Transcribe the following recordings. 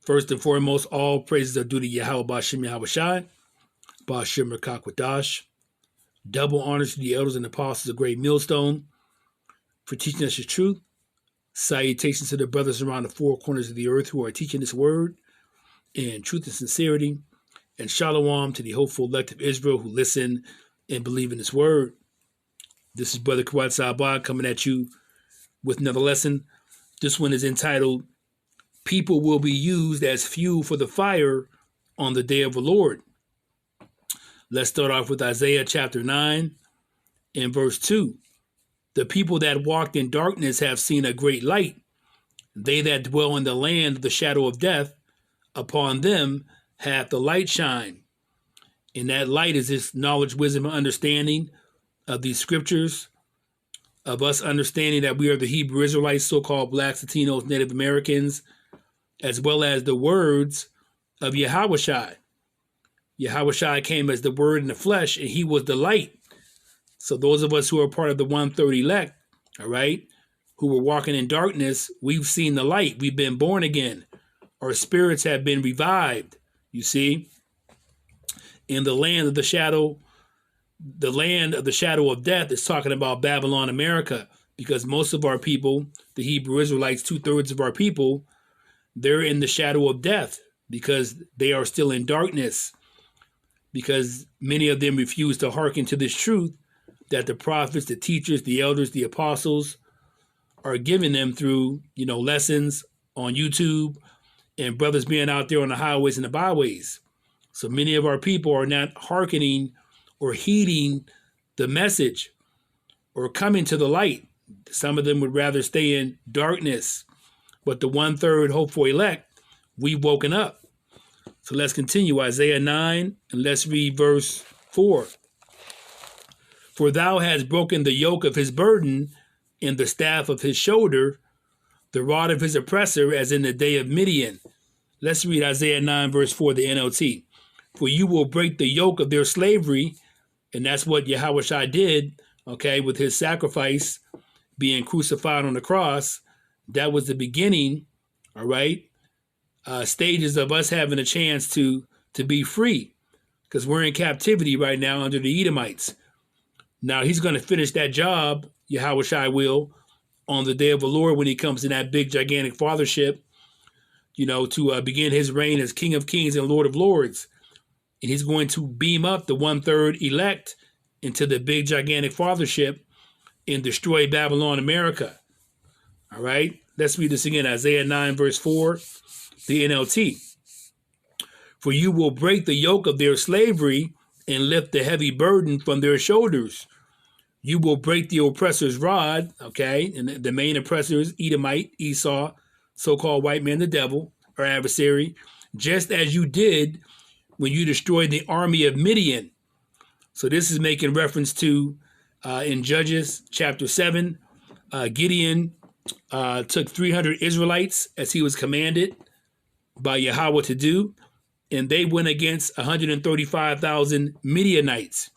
First and foremost, all praises are due to Yahweh Bashem Yahweh Shai, Bashem Rakakwadash. Double honors to the elders and apostles of Great Millstone for teaching us the truth. Salutations to the brothers around the four corners of the earth who are teaching this word in truth and sincerity. And shalom to the hopeful elect of Israel who listen and believe in this word. This is Brother Kawad Sabah coming at you with another lesson. This one is entitled, People Will Be Used as Fuel for the Fire on the Day of the Lord. Let's start off with Isaiah chapter 9 and verse 2. The people that walked in darkness have seen a great light. They that dwell in the land of the shadow of death, upon them hath the light shine. And that light is this knowledge, wisdom, and understanding of these scriptures, of us understanding that we are the Hebrew Israelites, so-called blacks, Latinos, Native Americans, as well as the words of Yahweh Shai. Yahweh Shai came as the word in the flesh, and he was the light. So those of us who are part of the 1/3 elect, all right, who were walking in darkness, we've seen the light. We've been born again. Our spirits have been revived, you see. In the land of the shadow of death is talking about Babylon, America, because most of our people, the Hebrew Israelites, 2/3 of our people, they're in the shadow of death because they are still in darkness, because many of them refuse to hearken to this truth that the prophets, the teachers, the elders, the apostles are giving them through, lessons on YouTube and brothers being out there on the highways and the byways. So many of our people are not hearkening or heeding the message or coming to the light. Some of them would rather stay in darkness. But the 1/3 hopeful elect, we've woken up. So let's continue Isaiah 9 and let's read verse 4. For thou hast broken the yoke of his burden and the staff of his shoulder, the rod of his oppressor, as in the day of Midian. Let's read Isaiah 9 verse 4, the NLT. For you will break the yoke of their slavery, and that's what Yahweh Shai did, okay, with his sacrifice being crucified on the cross. That was the beginning, all right, stages of us having a chance to be free, because we're in captivity right now under the Edomites. Now he's going to finish that job, Yahweh Shai will, on the day of the Lord when he comes in that big, gigantic fathership, to begin his reign as King of Kings and Lord of Lords. And he's going to beam up the 1/3 elect into the big, gigantic fathership and destroy Babylon, America. All right, let's read this again. Isaiah 9, verse 4, the NLT. For you will break the yoke of their slavery and lift the heavy burden from their shoulders. You will break the oppressor's rod, okay, and the main oppressor is Edomite, Esau, so-called white man, the devil, our adversary, just as you did when you destroyed the army of Midian. So this is making reference to, in Judges chapter 7, Gideon took 300 Israelites as he was commanded by Yahweh to do, and they went against 135,000 Midianites.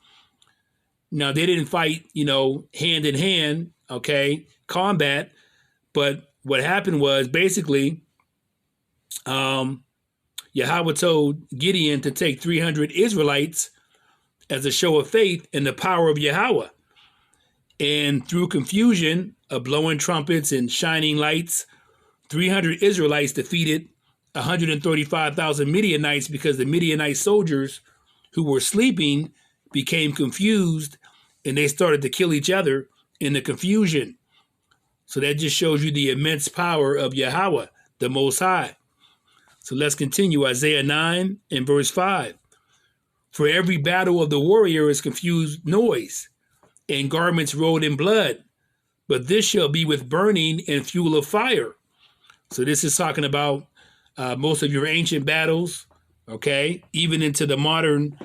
Now, they didn't fight, hand in hand, okay, combat, but what happened was basically Yahweh told Gideon to take 300 Israelites as a show of faith in the power of Yahweh. And through confusion of blowing trumpets and shining lights, 300 Israelites defeated 135,000 Midianites, because the Midianite soldiers who were sleeping became confused and they started to kill each other in the confusion. So that just shows you the immense power of Yahweh, the Most High. So let's continue Isaiah 9 and verse 5. For every battle of the warrior is confused noise, and garments rolled in blood, but this shall be with burning and fuel of fire. So this is talking about most of your ancient battles, okay, even into the modern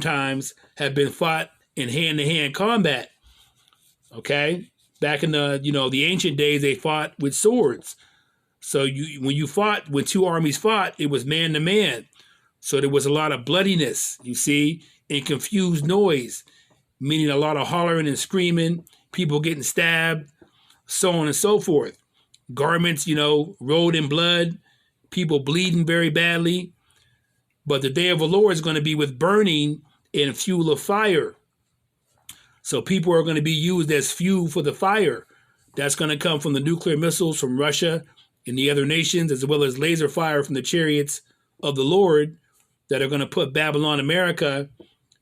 times have been fought in hand-to-hand combat, okay? Back in the ancient days, they fought with swords. So when two armies fought, it was man to man. So there was a lot of bloodiness, you see, and confused noise, meaning a lot of hollering and screaming, people getting stabbed, so on and so forth. Garments, rolled in blood, people bleeding very badly. But the day of the Lord is going to be with burning and fuel of fire. So people are going to be used as fuel for the fire. That's going to come from the nuclear missiles from Russia and the other nations, as well as laser fire from the chariots of the Lord that are going to put Babylon, America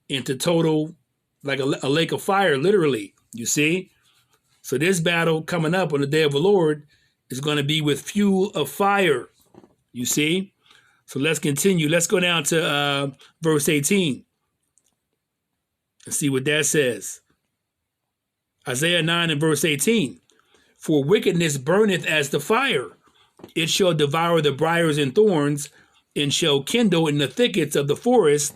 into total, like a lake of fire, literally, you see? So this battle coming up on the day of the Lord is going to be with fuel of fire, you see? So let's continue. Let's go down to verse 18 and see what that says. Isaiah 9 and verse 18. For wickedness burneth as the fire. It shall devour the briars and thorns, and shall kindle in the thickets of the forest,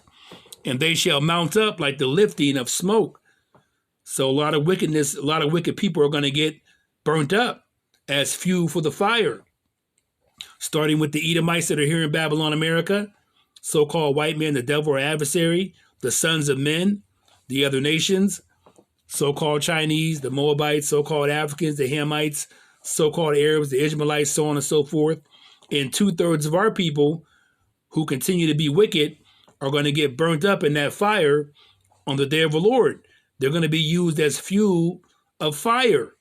and they shall mount up like the lifting of smoke. So a lot of wickedness, a lot of wicked people are going to get burnt up as fuel for the fire. Starting with the Edomites that are here in Babylon, America, so-called white men, the devil or adversary, the sons of men, the other nations, so-called Chinese, the Moabites, so-called Africans, the Hamites, so-called Arabs, the Ishmaelites, so on and so forth. And 2/3 of our people who continue to be wicked are going to get burnt up in that fire on the day of the Lord. They're going to be used as fuel of fire.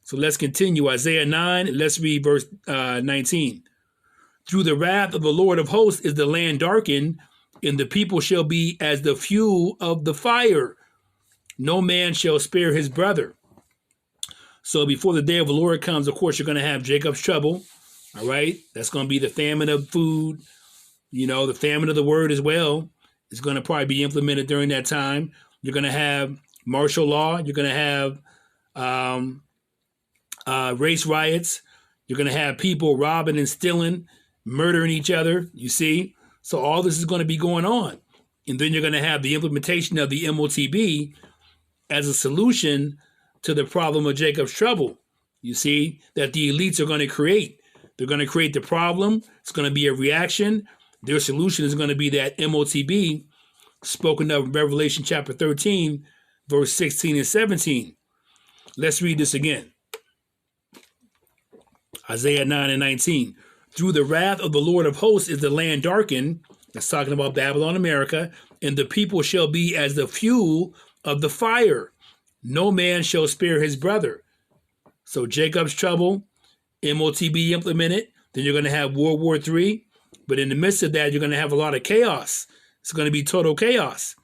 So let's continue. Isaiah 9, let's read verse 19. Through the wrath of the Lord of hosts is the land darkened, and the people shall be as the fuel of the fire. No man shall spare his brother. So before the day of the Lord comes, of course, you're going to have Jacob's trouble. All right. That's going to be the famine of food, the famine of the word as well. It's going to probably be implemented during that time. You're going to have martial law. You're going to have race riots. You're going to have people robbing and stealing, murdering each other, you see. So all this is going to be going on. And then you're going to have the implementation of the MOTB as a solution to the problem of Jacob's trouble, you see, that the elites are going to create. They're going to create the problem. It's going to be a reaction. Their solution is going to be that MOTB spoken of in Revelation chapter 13, verse 16 and 17. Let's read this again. Isaiah 9 and 19. Through the wrath of the Lord of hosts is the land darkened. That's talking about Babylon, America. And the people shall be as the fuel of the fire. No man shall spare his brother. So Jacob's trouble, MOTB implemented. Then you're going to have World War III. But in the midst of that, you're going to have a lot of chaos. It's going to be total chaos.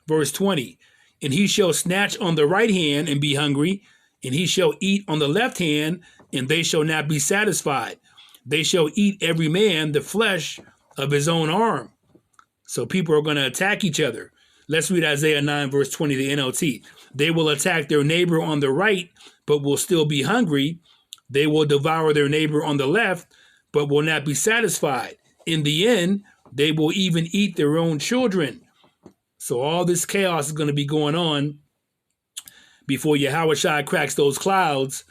Verse 20. And he shall snatch on the right hand and be hungry, and he shall eat on the left hand, and they shall not be satisfied. They shall eat every man the flesh of his own arm. So people are going to attack each other. Let's read Isaiah 9, verse 20, the NLT. They will attack their neighbor on the right, but will still be hungry. They will devour their neighbor on the left, but will not be satisfied. In the end, they will even eat their own children. So all this chaos is going to be going on before Yahushua cracks those clouds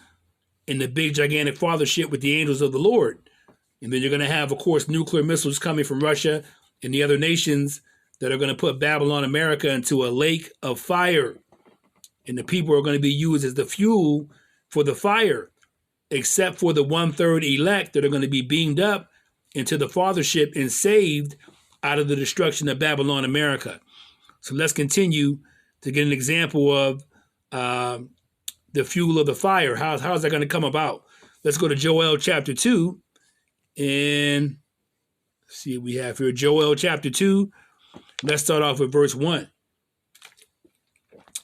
in the big, gigantic fathership with the angels of the Lord. And then you're going to have, of course, nuclear missiles coming from Russia and the other nations that are going to put Babylon, America into a lake of fire. And the people are going to be used as the fuel for the fire, except for the 1/3 elect that are going to be beamed up into the fathership and saved out of the destruction of Babylon, America. So let's continue to get an example of the fuel of the fire. How is that going to come about? Let's go to Joel chapter 2 and see what we have here. Joel chapter 2. Let's start off with verse 1.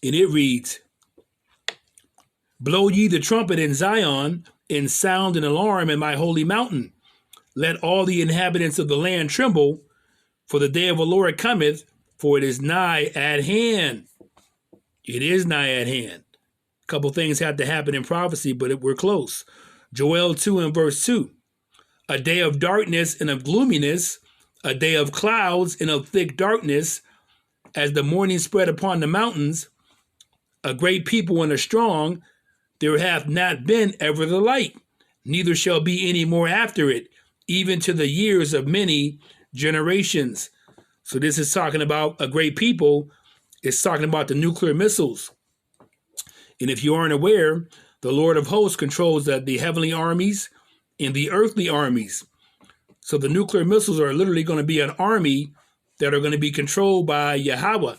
And it reads, Blow ye the trumpet in Zion, and sound an alarm in my holy mountain. Let all the inhabitants of the land tremble, for the day of the Lord cometh, for it is nigh at hand. It is nigh at hand. A couple things have to happen in prophecy, but we're close. Joel 2 and verse 2. A day of darkness and of gloominess, a day of clouds and of thick darkness, as the morning spread upon the mountains, a great people and a strong, there hath not been ever the like, neither shall be any more after it, even to the years of many generations. So this is talking about a great people. It's talking about the nuclear missiles. And if you aren't aware, the Lord of hosts controls the heavenly armies and the earthly armies. So the nuclear missiles are literally going to be an army that are going to be controlled by Yahweh.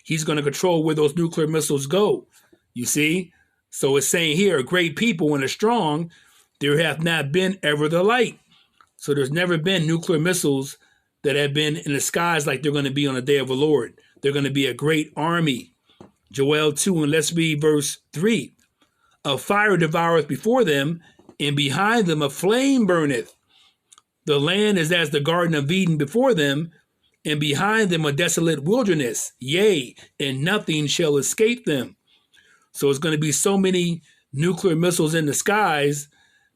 He's going to control where those nuclear missiles go. You see? So it's saying here, a great people and a strong, there hath not been ever the like. So there's never been nuclear missiles that have been in the skies like they're going to be on the day of the Lord. They're going to be a great army. Joel 2, and let's read verse 3. A fire devoureth before them, and behind them a flame burneth. The land is as the Garden of Eden before them, and behind them a desolate wilderness. Yea, and nothing shall escape them. So it's going to be so many nuclear missiles in the skies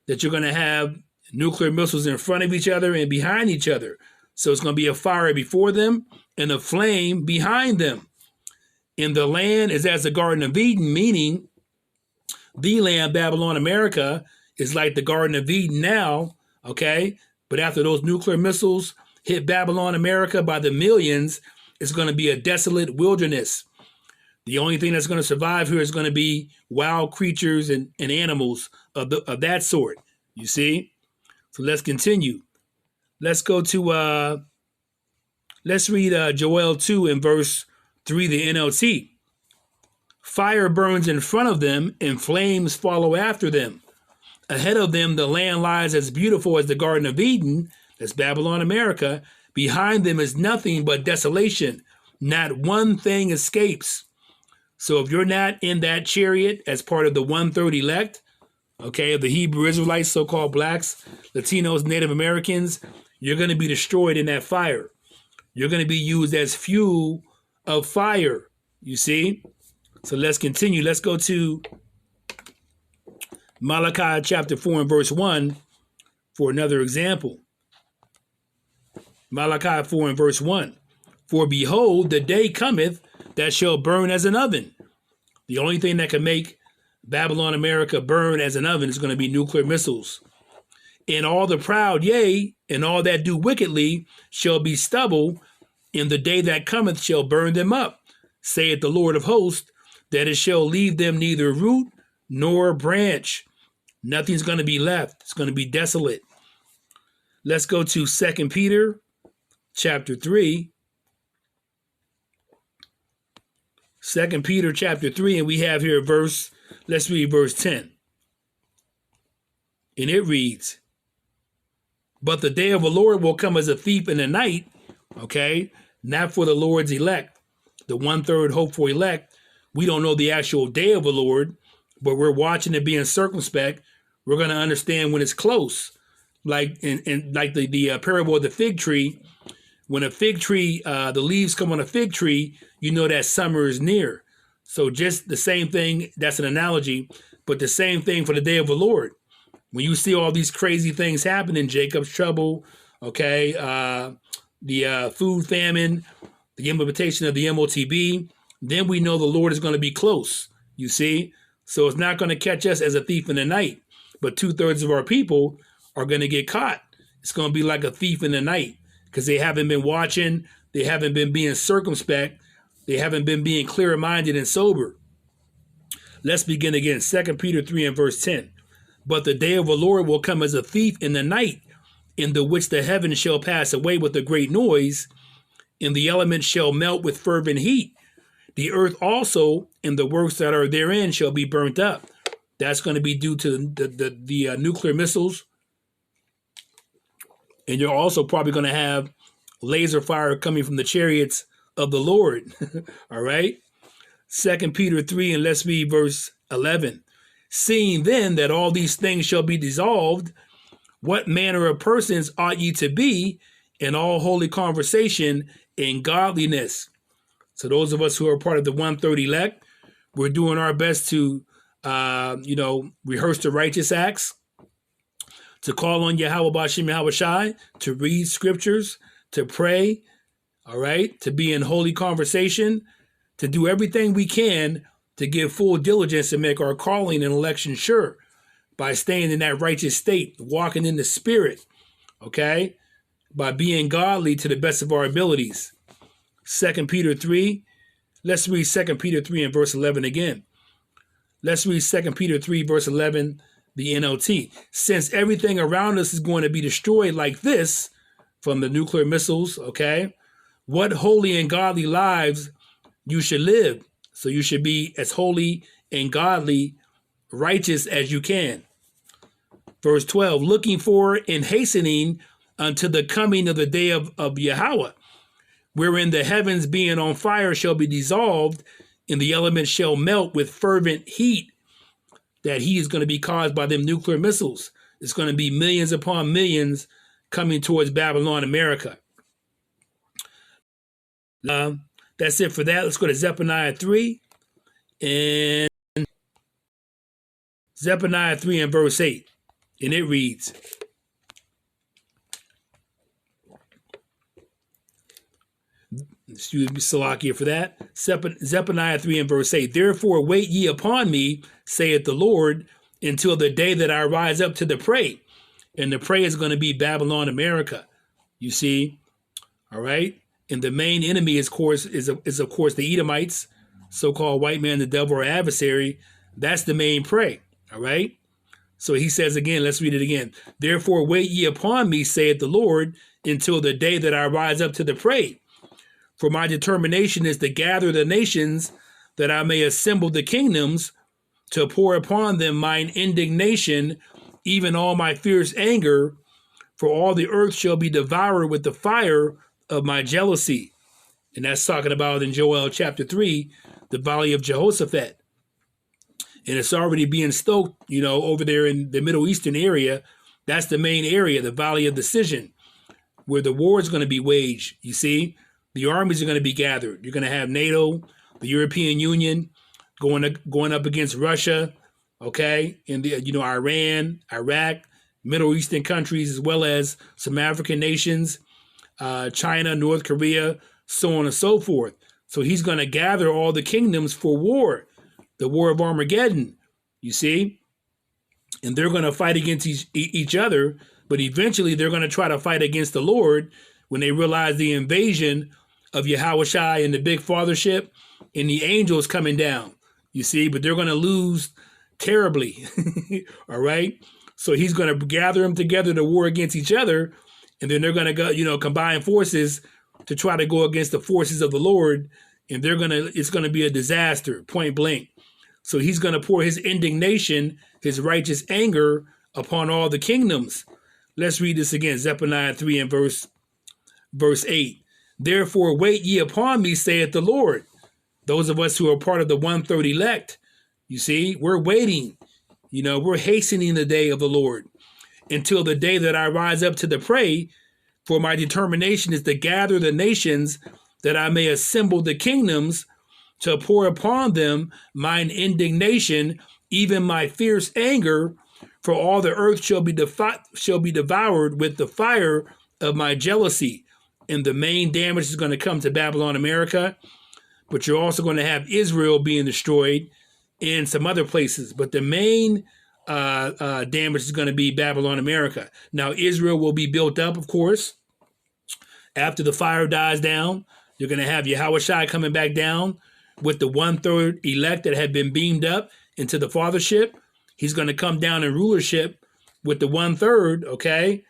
that you're going to have nuclear missiles in front of each other and behind each other. So it's going to be a fire before them and a flame behind them. And the land is as the Garden of Eden, meaning the land, Babylon, America, is like the Garden of Eden now, okay? But after those nuclear missiles hit Babylon, America by the millions, it's going to be a desolate wilderness. The only thing that's going to survive here is going to be wild creatures and animals of that sort, you see? So let's continue. Let's go to, let's read Joel 2 in verse 3, the NLT. Fire burns in front of them, and flames follow after them. Ahead of them, the land lies as beautiful as the Garden of Eden, that's Babylon, America. Behind them is nothing but desolation. Not one thing escapes. So if you're not in that chariot as part of the one-third elect, okay, of the Hebrew Israelites, so-called blacks, Latinos, Native Americans, you're going to be destroyed in that fire. You're going to be used as fuel of fire, you see? So let's continue. Let's go to Malachi chapter 4 and verse 1 for another example. Malachi 4 and verse 1. For behold, the day cometh that shall burn as an oven. The only thing that can make Babylon, America burn as an oven is going to be nuclear missiles. And all the proud, yea, and all that do wickedly shall be stubble, and the day that cometh shall burn them up, saith the Lord of hosts, that it shall leave them neither root nor branch. Nothing's going to be left. It's going to be desolate. Let's go to 2 Peter chapter 3. 2 Peter chapter 3, and we have here let's read verse 10. And it reads, but the day of the Lord will come as a thief in the night, okay? Not for the Lord's elect, the one-third hopeful elect. We don't know the actual day of the Lord, but we're watching it being circumspect. We're going to understand when it's close. Like in like the parable of the fig tree, when a fig tree, the leaves come on a fig tree, you know that summer is near. So just the same thing, that's an analogy, but the same thing for the day of the Lord. When you see all these crazy things happening, Jacob's trouble, okay, the food famine, the implementation of the MOTB, then we know the Lord is going to be close, you see? So it's not going to catch us as a thief in the night, but 2/3 of our people are going to get caught. It's going to be like a thief in the night because they haven't been watching, they haven't been being circumspect, they haven't been being clear-minded and sober. Let's begin again, 2 Peter 3 and verse 10. But the day of the Lord will come as a thief in the night, in the which the heavens shall pass away with a great noise, and the elements shall melt with fervent heat. The earth also and the works that are therein shall be burnt up. That's going to be due to the nuclear missiles. And you're also probably going to have laser fire coming from the chariots of the Lord. All right. 2 Peter 3, and let's read verse 11. Seeing then that all these things shall be dissolved, what manner of persons ought ye to be in all holy conversation and godliness? So those of us who are part of the one-third elect, we're doing our best to, rehearse the righteous acts, to call on Yahweh Bashim Yahweh Shai, to read scriptures, to pray, all right, to be in holy conversation, to do everything we can to give full diligence and make our calling and election sure by staying in that righteous state, walking in the spirit, okay, by being godly to the best of our abilities. 2 Peter 3, let's read 2 Peter 3 and verse 11 again. Let's read 2 Peter 3 verse 11. the NLT. Since everything around us is going to be destroyed like this from the nuclear missiles, okay, what holy and godly lives you should live. So you should be as holy and godly, righteous as you can. Verse 12, looking for and hastening unto the coming of the day of Yahweh, wherein the heavens being on fire shall be dissolved, and the elements shall melt with fervent heat. That heat is going to be caused by them nuclear missiles. It's going to be millions upon millions coming towards Babylon, America. That's it for that. Let's go to Zephaniah 3. And Zephaniah 3 and verse 8. And it reads, excuse me, Salakia for that. Zephaniah 3 and verse 8. Therefore wait ye upon me, saith the Lord, until the day that I rise up to the prey. And the prey is going to be Babylon, America. You see? All right? And the main enemy is of course the Edomites, so-called white man, the devil, or adversary. That's the main prey. All right? So he says again, let's read it again. Therefore wait ye upon me, saith the Lord, until the day that I rise up to the prey. For my determination is to gather the nations, that I may assemble the kingdoms, to pour upon them mine indignation, even all my fierce anger, for all the earth shall be devoured with the fire of my jealousy. And that's talking about in Joel chapter 3, the valley of Jehoshaphat. And it's already being stoked, over there in the Middle Eastern area. That's the main area, the Valley of Decision, where the war is going to be waged. You see, the armies are going to be gathered. You're going to have NATO, the European Union, going up against Russia, okay, and Iran, Iraq, Middle Eastern countries, as well as some African nations, China, North Korea, so on and so forth. So he's going to gather all the kingdoms for war. The war of Armageddon, you see, and they're going to fight against each other, but eventually they're going to try to fight against the Lord when they realize the invasion of Yahushua and the big fathership and the angels coming down, you see, but they're going to lose terribly, all right? So he's going to gather them together to war against each other, and then they're going to go, combine forces to try to go against the forces of the Lord, and it's going to be a disaster, point blank. So he's going to pour his indignation, his righteous anger upon all the kingdoms. Let's read this again, Zephaniah 3 and verse 8. Therefore wait ye upon me, saith the Lord. Those of us who are part of the 1/3 elect, you see, we're waiting. We're hastening the day of the Lord until the day that I rise up to the prey. For my determination is to gather the nations, that I may assemble the kingdoms, to pour upon them mine indignation, even my fierce anger, for all the earth shall be devoured with the fire of my jealousy. And the main damage is going to come to Babylon, America, but you're also going to have Israel being destroyed and some other places. But the main damage is going to be Babylon, America. Now, Israel will be built up, of course, after the fire dies down. You're going to have Yahushua coming back down with the 1/3 elect that had been beamed up into the fathership. He's going to come down in rulership with the 1/3, okay?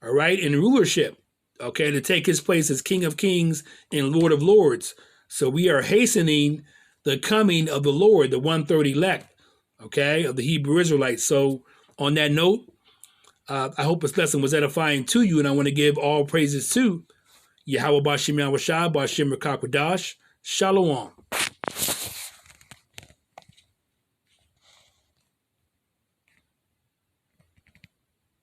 All right, in rulership, okay, to take his place as King of Kings and Lord of Lords. So we are hastening the coming of the Lord, the 1/3 elect, okay, of the Hebrew Israelites. So on that note, I hope this lesson was edifying to you, and I want to give all praises to Yahweh Bashim Yahushua, Bashim Rakakwadash. Shalom.